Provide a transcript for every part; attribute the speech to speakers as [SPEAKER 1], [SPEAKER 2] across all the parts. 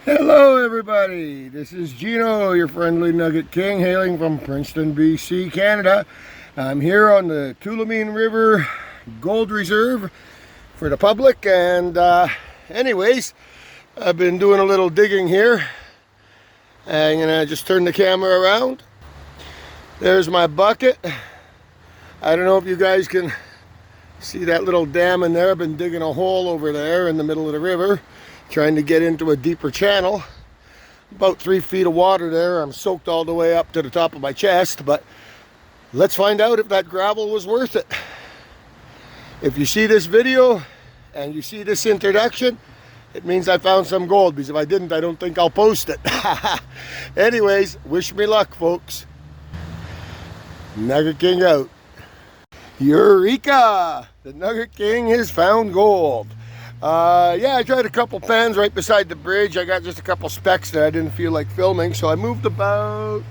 [SPEAKER 1] Hello everybody, this is Gino, your friendly Nugget King, hailing from Princeton BC, Canada. I'm here on the Tulameen River Gold Reserve for the public, and anyways, I've been doing a little digging here. I'm gonna just turn the camera around. There's my bucket. I don't know if you guys can see that little dam in there. I've been digging a hole over there in the middle of the river, trying to get into a deeper channel. About 3 feet of water there. I'm soaked all the way up to the top of my chest, but let's find out if that gravel was worth it. If you see this video and you see this introduction, it means I found some gold, because if I didn't, I don't think I'll post it. Anyways, wish me luck, folks. Nugget King out. Eureka! The Nugget King has found gold. Yeah, I tried a couple pans right beside the bridge. I got just a couple specks that I didn't feel like filming, so I moved about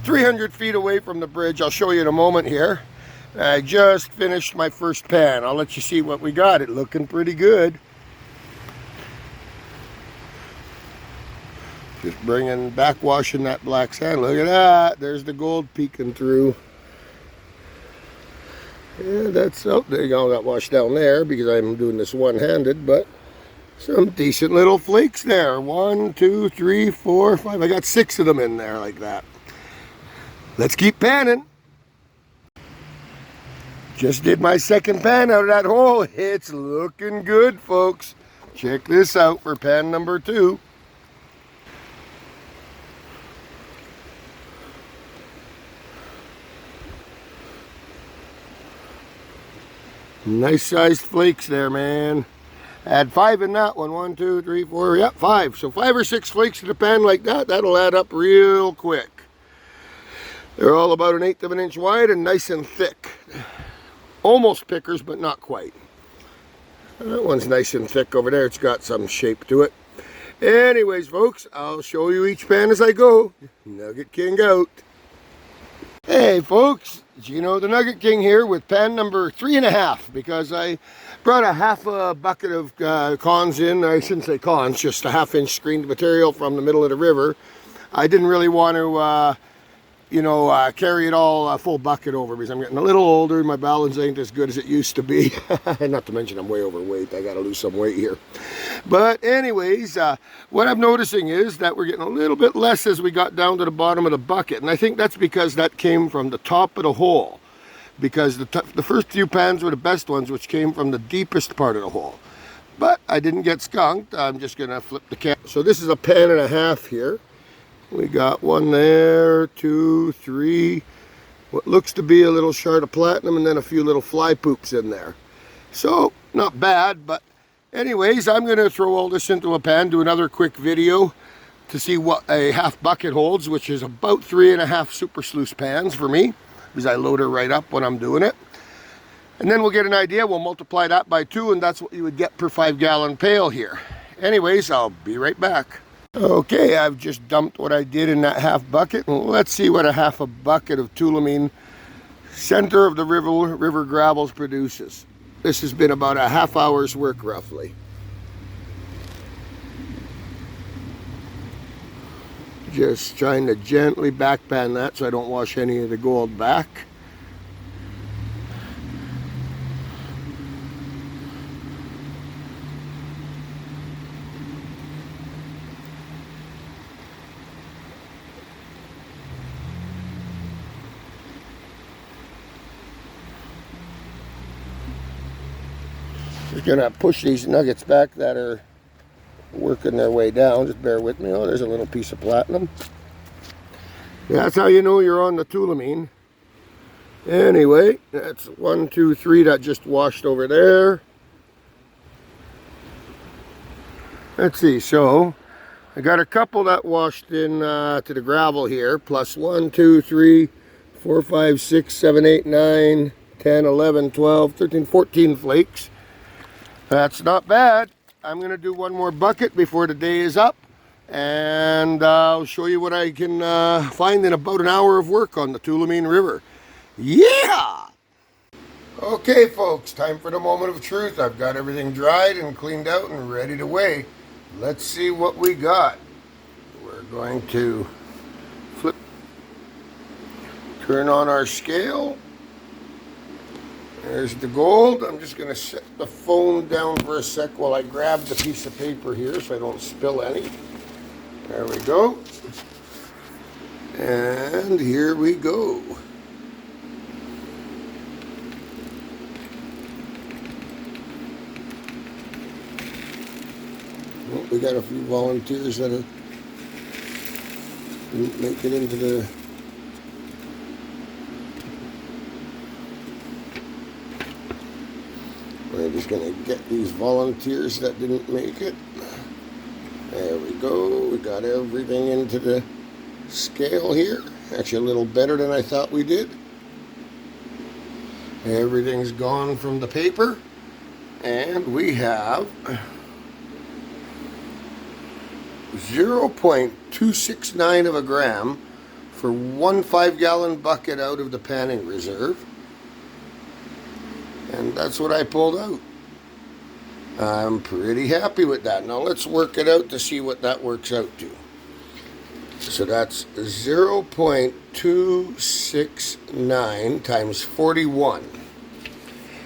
[SPEAKER 1] 300 feet away from the bridge. I'll show you in a moment here. I just finished my first pan. I'll let you see what we got. It looking pretty good. Just backwashing that black sand. Look at that. There's the gold peeking through. Yeah, that's, oh, there you go, that washed down there because I'm doing this one-handed, but some decent little flakes there. 1, 2, 3, 4, 5. I got 6 of them in there like that. Let's keep panning. Just did my second pan out of that hole. It's looking good, folks. Check this out for pan number 2. Nice sized flakes there, man. I had 5 in that one. 1, 2, 3, 4, yep, 5. So 5 or 6 flakes to the pan like that, that'll add up real quick. They're all about 1/8 of an inch wide and nice and thick. Almost pickers, but not quite. That one's nice and thick over there. It's got some shape to it. Anyways, folks, I'll show you each pan as I go. Nugget King out. Hey folks, Gino the Nugget King here with pan number 3.5, because I brought a half a bucket of cons in. I shouldn't say cons, just a 1/2-inch screened material from the middle of the river. I didn't really want to carry it all a full bucket over, because I'm getting a little older. My balance ain't as good as it used to be. Not to mention I'm way overweight. I got to lose some weight here. But anyways, what I'm noticing is that we're getting a little bit less as we got down to the bottom of the bucket. And I think that's because that came from the top of the hole. Because the first few pans were the best ones, which came from the deepest part of the hole. But I didn't get skunked. I'm just going to flip the cap. So this is a pan and a half here. We got 1 there, 2, 3, what looks to be a little shard of platinum, and then a few little fly poops in there. So, not bad, but anyways, I'm going to throw all this into a pan, do another quick video to see what a half bucket holds, which is about 3.5 super sluice pans for me, because I load her right up when I'm doing it. And then we'll get an idea. We'll multiply that by 2, and that's what you would get per 5-gallon pail here. Anyways, I'll be right back. Okay, I've just dumped what I did in that half bucket, and let's see what a half a bucket of Tulameen center of the river gravels produces. This has been about a half hour's work roughly. Just trying to gently backpan that so I don't wash any of the gold back. Just gonna push these nuggets back that are working their way down. Just bear with me. Oh, there's a little piece of platinum. That's how you know you're on the Tulameen. Anyway, that's 1, 2, 3 that just washed over there. Let's see, so I got a couple that washed in to the gravel here, plus 1, 2, 3, 4, 5, 6, 7, 8, 9, 10, 11, 12, 13, 14 flakes. That's not bad. I'm going to do one more bucket before the day is up, and I'll show you what I can find in about an hour of work on the Tulameen River. Yeah! Okay folks, time for the moment of truth. I've got everything dried and cleaned out and ready to weigh. Let's see what we got. We're going to turn on our scale. There's the gold. I'm just going to set the phone down for a sec while I grab the piece of paper here so I don't spill any. There we go. And here we go. Well, we got a few volunteers that didn't make it into the... We're just going to get these volunteers that didn't make it. There we go. We got everything into the scale here. Actually a little better than I thought we did. Everything's gone from the paper. And we have 0.269 of a gram for 1 5-gallon bucket out of the panning reserve. And that's what I pulled out. I'm pretty happy with that. Now let's work it out to see what that works out to. So that's 0.269 times 41.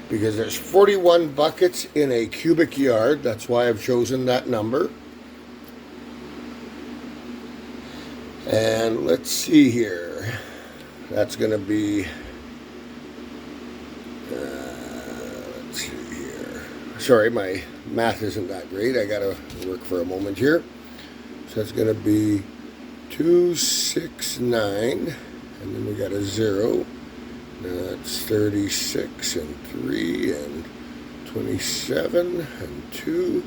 [SPEAKER 1] Because there's 41 buckets in a cubic yard. That's why I've chosen that number. And let's see here. That's going to be... let's see here. Sorry, my math isn't that great. I got to work for a moment here. So that's going to be 269. And then we got a 0. That's 36 and 3 and 27 and 2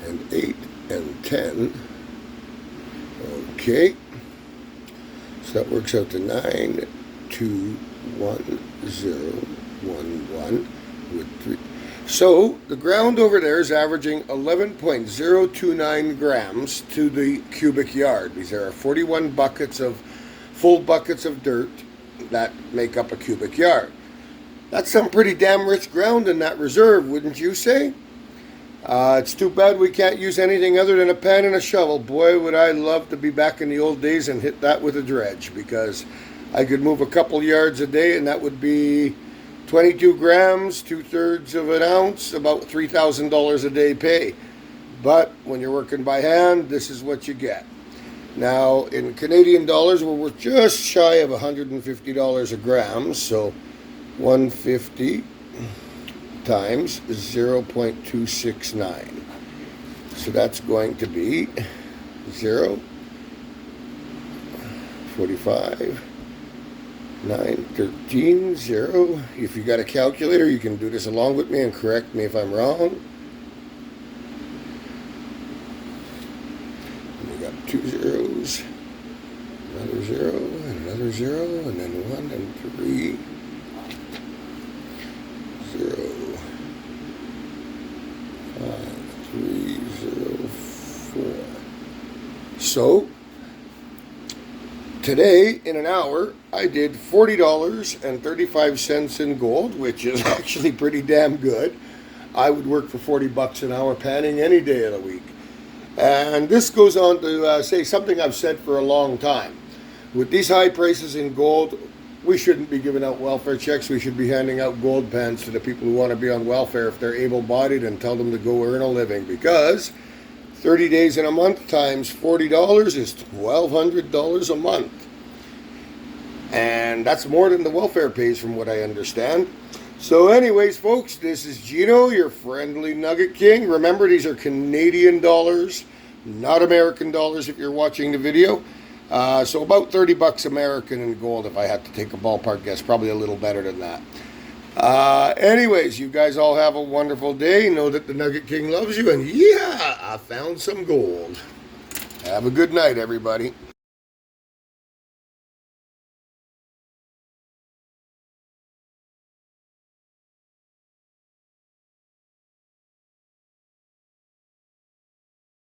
[SPEAKER 1] and 8 and 10. Okay. So that works out to 9,21011 with 3. So the ground over there is averaging 11.029 grams to the cubic yard. Because there are 41 buckets of full buckets of dirt that make up a cubic yard. That's some pretty damn rich ground in that reserve, wouldn't you say? It's too bad we can't use anything other than a pan and a shovel. Boy, would I love to be back in the old days and hit that with a dredge, because I could move a couple yards a day and that would be 22 grams, 2/3 of an ounce, about $3,000 a day pay. But when you're working by hand, this is what you get. Now, in Canadian dollars, we're worth just shy of $150 a gram, so 150 times 0.269. So that's going to be 0, 45, 9, 13, 0. If you got a calculator, you can do this along with me and correct me if I'm wrong. We got 2 zeros, another 0, and another 0, and then 1 and 3, 0, 5, 3, 0, 4. So today, in an hour, I did $40.35 in gold, which is actually pretty damn good. I would work for $40 an hour panning any day of the week. And this goes on to say something I've said for a long time. With these high prices in gold, we shouldn't be giving out welfare checks. We should be handing out gold pans to the people who want to be on welfare if they're able-bodied, and tell them to go earn a living, because 30 days in a month times $40 is $1,200 a month. And that's more than the welfare pays, from what I understand. So anyways, folks, this is Gino, your friendly Nugget King. Remember, these are Canadian dollars, not American dollars if you're watching the video. So about $30 American in gold, if I had to take a ballpark guess. Probably a little better than that. Anyways, you guys all have a wonderful day. Know that the Nugget King loves you, and yeah, I found some gold. Have a good night, everybody.